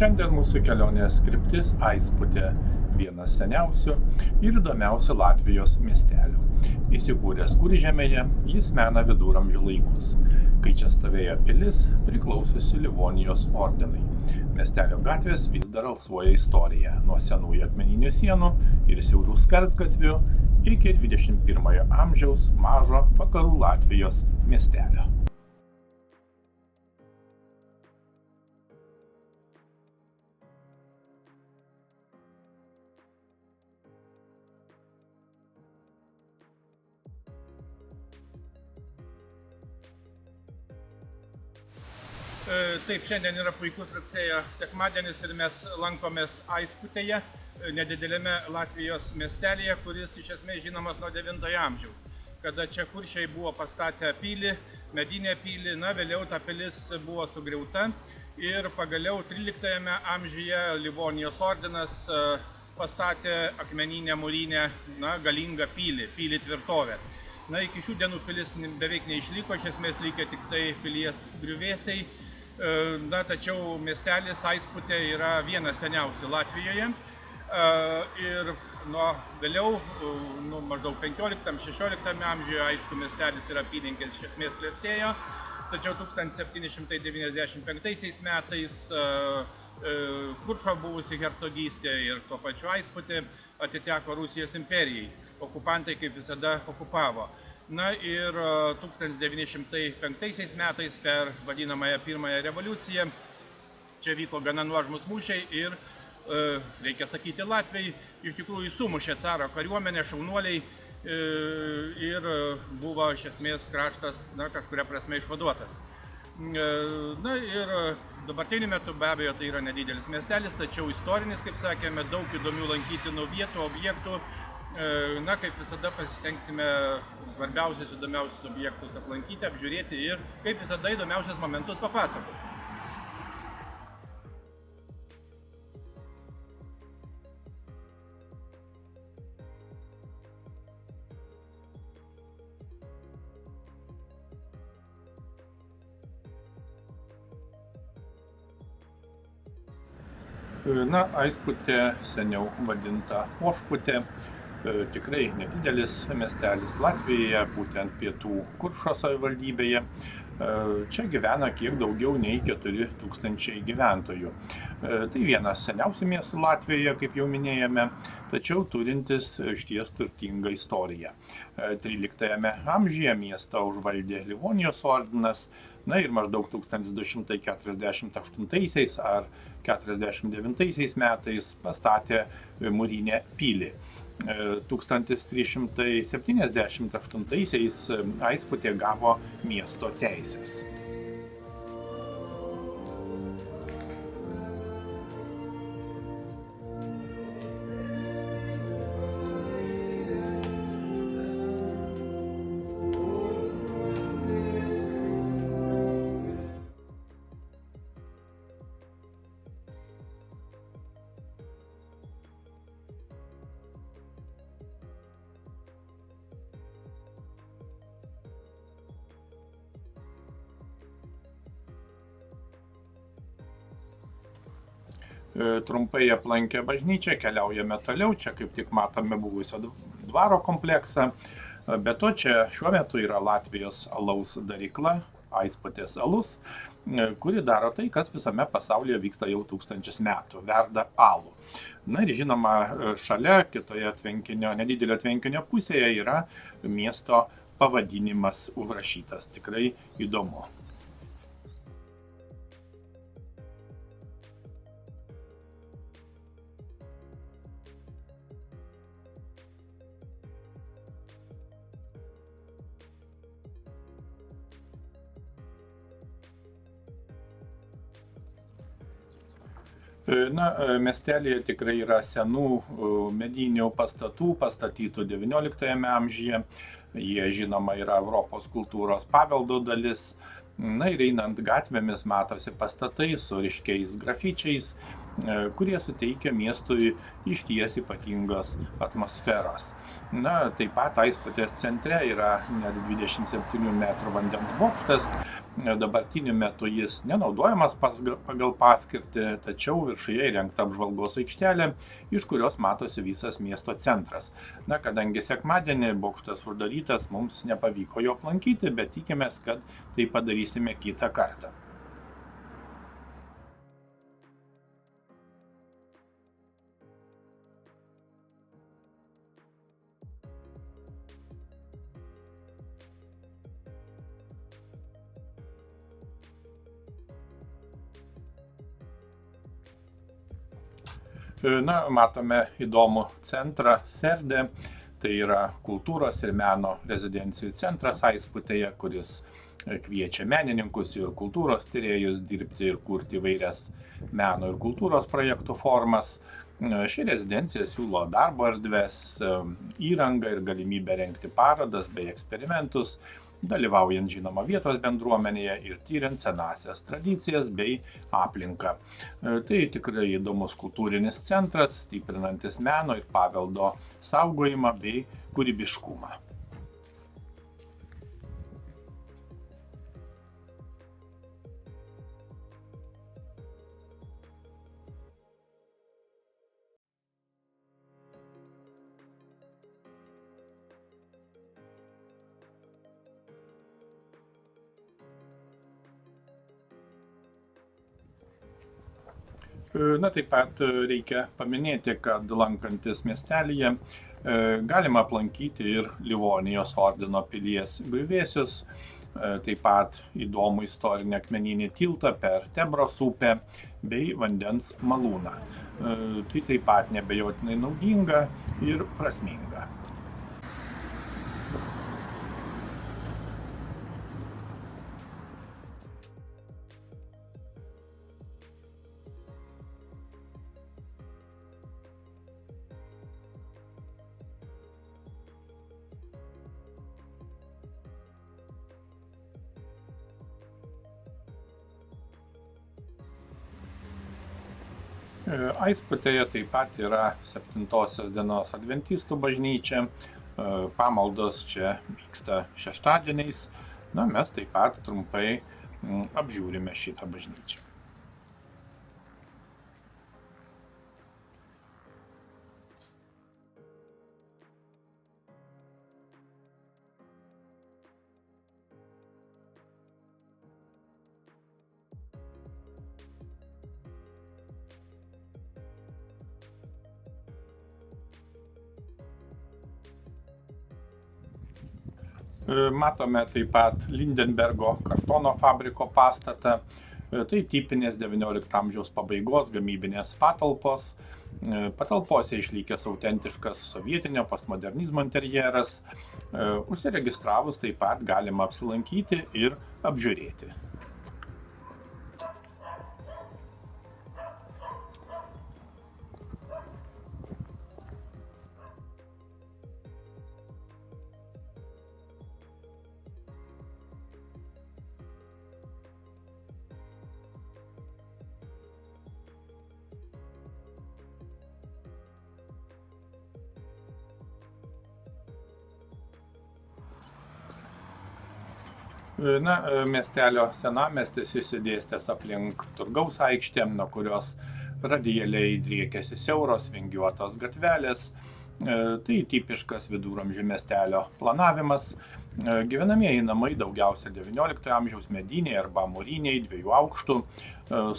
Šiandien mūsų kelionės kryptis Aisputė, vienas seniausių ir įdomiausių Latvijos miestelių. Įsikūręs Kuržemėje, jis mena viduramžių laikus, kai čia stovėjo pilis priklausiusi Livonijos ordinui. Miestelio gatvės vis dar alsuoja istorija, nuo senųjų akmeninių sienų ir siaurų skersgatvių iki 21 amžiaus mažo vakarų Latvijos miestelio. Taip, šiandien yra puikus rugsėjo sekmadienis ir mes lankomės Aisputėje, nedidelėme Latvijos miestelėje, kuris iš esmės žinomas nuo 9 amžiaus, kada čia kuršiai buvo pastatę pilį, medinę pilį, vėliau ta pilis buvo sugriauta ir pagaliau 13 amžiuje Livonijos ordinas pastatė akmeninę mūrinę galingą pilį tvirtovę. Iki šių dienų pilis beveik neišliko, iš esmės likę tik tai pilies griuvėsiai. Tačiau miestelis Aisputė yra vienas seniausių Latvijoje ir vėliau, maždaug 15-16 amžiuje, aišku, miestelis ir apylinkės iš esmės klestėjo, tačiau 1795 metais Kuršo buvusi hercogystė ir tuo pačiu Aisputė atiteko Rusijos imperijai, okupantai kaip visada okupavo. Ir 1905 metais per vadinamąją pirmąją revoliuciją čia vyko gana nuožmūs mūšiai ir, reikia sakyti, latviai iš tikrųjų sumušė caro kariuomenę, šaunuoliai ir buvo iš esmės kraštas kažkuria prasme išvaduotas. Ir dabartiniu metu be abejo tai yra nedidelis miestelis, tačiau istorinis, kaip sakėme, daug įdomių lankytinų vietų, objektų. Kaip visada pasistengsime svarbiausius, įdomiausius objektus aplankyti, apžiūrėti ir, kaip visada, įdomiausius momentus papasakoti. Aisputė, seniau vadinta Ošputė, tikrai nedidelis miestelis Latvijoje, būtent pietų Kuršo savivaldybėje. Čia gyvena kiek daugiau nei 4000 gyventojų. Tai vienas seniausių miestų Latvijoje, kaip jau minėjome, tačiau turintis išties turtingą istoriją. 13 amžiuje miestą užvaldė Livonijos ordinas, ir maždaug 1248 ar 49 metais pastatė mūrinę pilį. 1378 Aisputė gavo miesto teises. Trumpai aplankę bažnyčią, keliaujame toliau, čia kaip tik matome buvusio dvaro kompleksą, bet to čia šiuo metu yra Latvijos alaus darykla, Aisputės alus, kuri daro tai, kas visame pasaulyje vyksta jau 1000 metų, verda alų. Ir žinoma, šalia kitoje nedidelio tvenkinio pusėje yra miesto pavadinimas užrašytas, tikrai įdomu. Miestelėje tikrai yra senų medinių pastatų, pastatytų XIX amžiuje. Jie, žinoma, yra Europos kultūros paveldo dalis. Ir einant gatvėmis matosi pastatai su ryškiais grafičiais, kurie suteikia miestui išties ypatingos atmosferos. Taip pat Aisputės centre yra net 27 metrų vandens bokštas, Dabartiniu metu jis nenaudojamas pagal paskirtį, tačiau viršuje įrengta apžvalgos aikštelė, iš kurios matosi visas miesto centras. Kadangi sekmadienį bokštas uždarytas, mums nepavyko jo aplankyti, bet tikimės, kad tai padarysime kitą kartą. Matome įdomų centrą Serde, tai yra kultūros ir meno rezidencijų centras Aisputėje, kuris kviečia menininkus ir kultūros tyrėjus dirbti ir kurti įvairias meno ir kultūros projektų formas. Ši rezidencija siūlo darbo erdves, įrangą ir galimybę rengti parodas bei eksperimentus, dalyvaujant žinoma vietos bendruomenėje ir tyriant senąsias tradicijas bei aplinką. Tai tikrai įdomus kultūrinis centras, stiprinantis meno ir paveldo saugojimą bei kūrybiškumą. Taip pat reikia paminėti, kad lankantis miestelyje galima aplankyti ir Livonijos ordino pilies griuvėsius, taip pat įdomų istorinį akmeninį tiltą per Tebros upę bei vandens malūną. Tai taip pat neabejotinai naudinga ir prasminga. Aisputėje taip pat yra 7-osios dienos adventistų bažnyčia, pamaldos čia vyksta šeštadieniais. Mes taip pat trumpai apžiūrime šitą bažnyčią. Matome taip pat Lindenbergo kartono fabriko pastatą. Tai tipinės XIX amžiaus pabaigos gamybinės patalpos. Patalpose išlikęs autentiškas sovietinio postmodernizmo interjeras. Užsiregistravus taip pat galima apsilankyti ir apžiūrėti. Miestelio senamiestis išsidėstęs aplink Turgaus aikštę, nuo kurios radialiai driekiasi siauros vingiuotos gatvelės. Tai tipiškas viduramžių miestelio planavimas. Gyvenamieji namai daugiausia XIX amžiaus mediniai arba mūriniai 2 aukštų,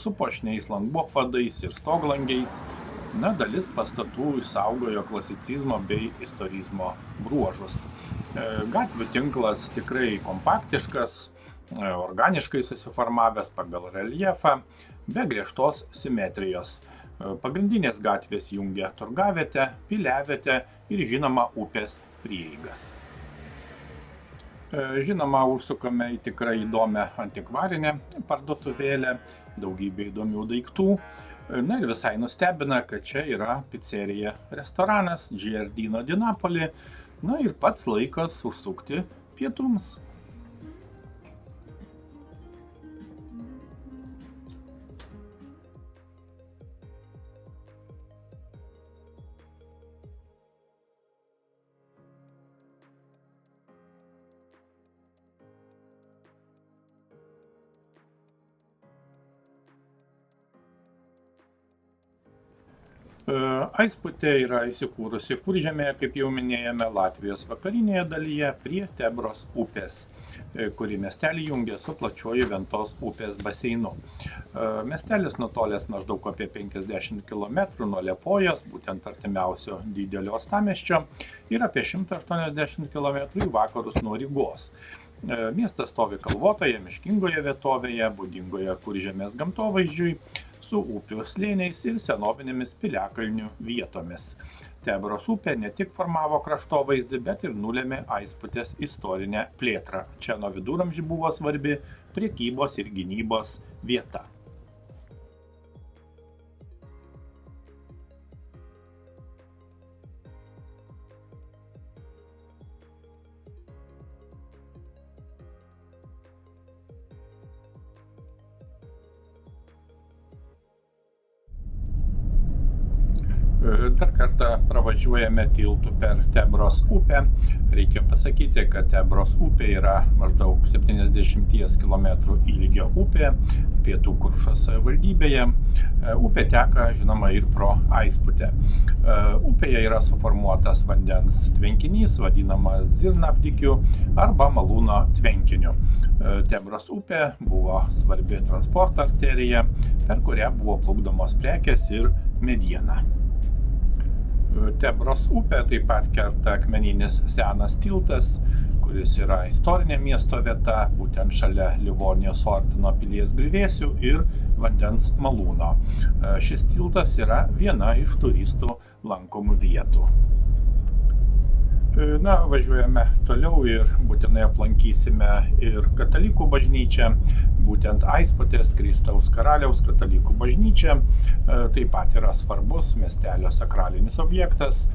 su puošniais langų apvadais ir stoglangiais. Dalis pastatų išsaugojo klasicizmo bei istorizmo bruožus. Gatvių tinklas tikrai kompaktiškas, organiškai susiformavęs pagal reljefą, be griežtos simetrijos. Pagrindinės gatvės jungia turgavietę, piliavietę ir žinoma upės prieigas. Žinoma, užsukame į tikrai įdomią antikvarinę parduotuvėlę, daugybė įdomių daiktų. Ir visai nustebina, kad čia yra picerija restoranas Giardino di Napoli. Ir pats laikas užsukti pietums. Aisputė yra įsikūrusi Kuržemėje, kaip jau minėjome, Latvijos vakarinėje dalyje prie Tebros upės, kuri miestelį jungia su plačiuoju Ventos upės baseinu. Miestelis nutolęs maždaug apie 50 km nuo Liepojos, būtent artimiausio didelio uostamiesčio, ir apie 180 km į vakarus nuo Rygos. Miestas stovi kalvotoje, miškingoje vietovėje, būdingoje Kuržemės gamtovaizdžiui, su upių slėniais ir senovinėmis piliakalnių vietomis. Tebros upė ne tik formavo kraštovaizdį, bet ir nulėmė Aisputės istorinę plėtrą. Čia nuo viduramžių buvo svarbi prekybos ir gynybos vieta. Dar kartą pravažiuojame tiltu per Tebros upę. Reikia pasakyti, kad Tebros upė yra maždaug 70 km ilgio upė pietų Kuršos savivaldybėje. Upė teka, žinoma, ir pro Aisputę. Upėje yra suformuotas vandens tvenkinys, vadinamas Zirnavdikiu arba Malūno tvenkiniu. Tebros upė buvo svarbi transporto arterija, per kurią buvo plukdomos prekės ir mediena. Tebros upė taip pat kerta akmeninis senas tiltas, kuris yra istorinė miesto vieta, būtent šalia Livonijos ordino pilies griuvėsių ir vandens malūno. Šis tiltas yra viena iš turistų lankomų vietų. Važiuojame toliau ir būtinai aplankysime ir katalikų bažnyčią, būtent Aisputės Kristaus Karaliaus katalikų bažnyčia. Taip pat yra svarbus miestelio sakralinis objektas,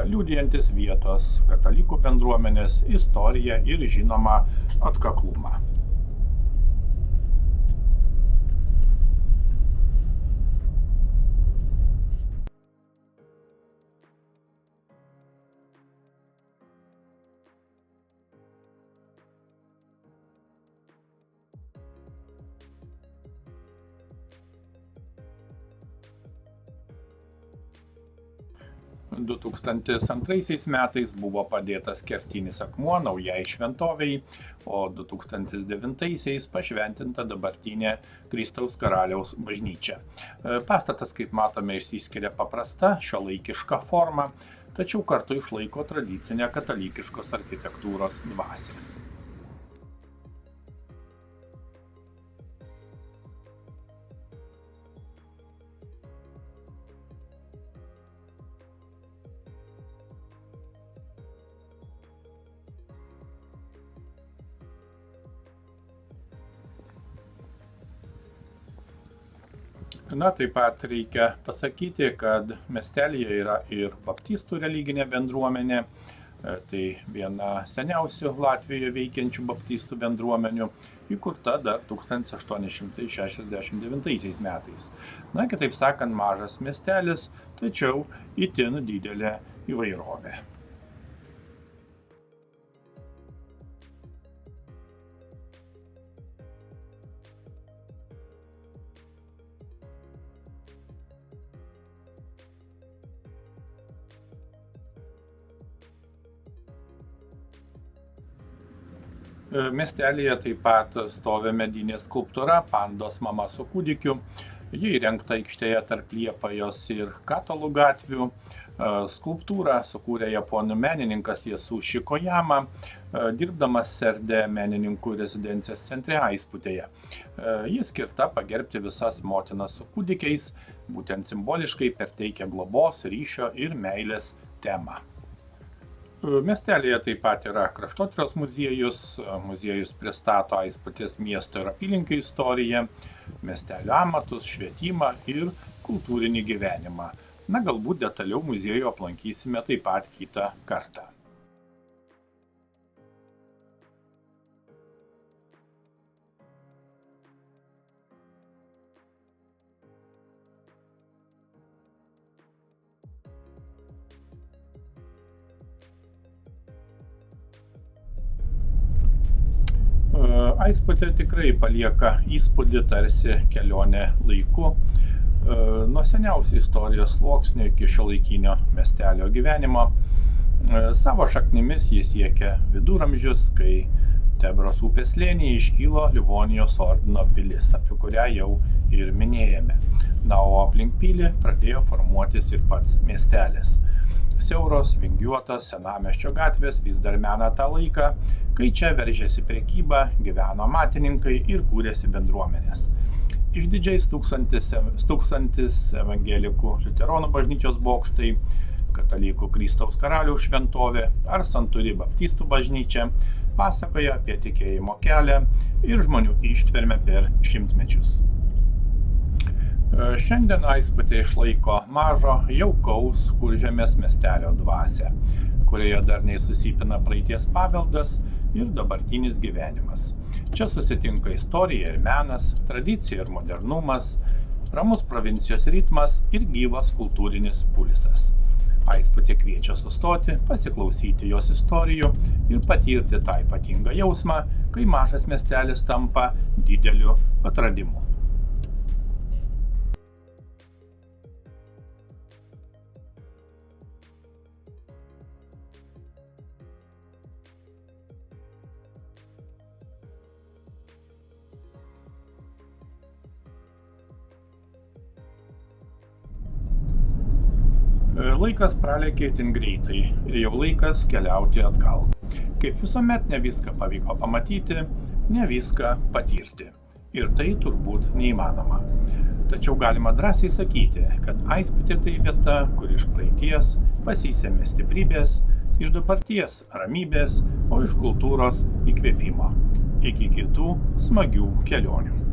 liudijantis vietos katalikų bendruomenės istoriją ir žinoma atkaklumą. – 2002 metais buvo padėtas kertinis akmuo naujai šventovei, o 2009 pašventinta dabartinė Kristaus Karaliaus bažnyčia. Pastatas, kaip matome, išsiskiria paprasta šiuolaikiška forma, tačiau kartu išlaiko tradicinę katalikiškos architektūros dvasią. Taip pat reikia pasakyti, kad miestelyje yra ir baptistų religinė bendruomenė. Tai viena seniausių Latvijoje veikiančių baptistų bendruomenių, įkurta dar 1869 metais. Kitaip sakant, mažas miestelis, tačiau itin didelė įvairovė. Miestelyje taip pat stovi medinė skulptūra Pandos mama su kūdikiu. Ji įrengta aikštėje tarp Liepojos ir Katalų gatvių. Skulptūrą sukūrė japonų menininkas Yasushi Koyama, dirbdamas Serde menininkų rezidencijos centre Aisputėje. Ji skirta pagerbti visas motinas su kūdikiais, būtent simboliškai perteikia globos, ryšio ir meilės temą. Miestelyje taip pat yra kraštotyros muziejus. Muziejus pristato Aisputės miesto ir apylinkių istoriją, miestelio amatus, švietimą ir kultūrinį gyvenimą. Galbūt detaliau muziejų aplankysime taip pat kitą kartą. Aisputė tikrai palieka įspūdį tarsi kelionė laiku. Nuo seniausių istorijos sluoksnių iki šiuolaikinio miestelio gyvenimo savo šaknimis jis siekia viduramžius, kai Tebros upės slėnyje iškylo Livonijos ordino pilis, apie kurią jau ir minėjome. Na, o aplink pilį pradėjo formuotis ir pats miestelis. Siauros, vingiuotos senamiesčio gatvės vis dar mena tą laiką, kai čia veržėsi prekyba, gyveno amatininkai ir kūrėsi bendruomenės. Išdidžiai stūksantis evangelikų liuteronų bažnyčios bokštai, katalikų Kristaus karaliaus šventovė ar santūri baptistų bažnyčia pasakoja apie tikėjimo kelią ir žmonių ištvermę per šimtmečius. Šiandien Aisputė išlaiko mažo, jaukaus Kuržemės miestelio dvasią, kurioje darniai susipina praeities paveldas ir dabartinis gyvenimas. Čia susitinka istorija ir menas, tradicija ir modernumas, ramus provincijos ritmas ir gyvas kultūrinis pulsas. Aisputė kviečia sustoti, pasiklausyti jos istorijų ir patirti tą ypatingą jausmą, kai mažas miestelis tampa dideliu atradimu. Laikas pralėkė itin greitai ir jau laikas keliauti atgal. Kaip visuomet, ne viską pavyko pamatyti, ne viską patirti. Ir tai turbūt neįmanoma. Tačiau galima drąsiai sakyti, kad Aisputė tai vieta, kur iš praeities pasisėmė stiprybės, iš dabarties ramybės, o iš kultūros įkvėpimo. Iki kitų smagių kelionių.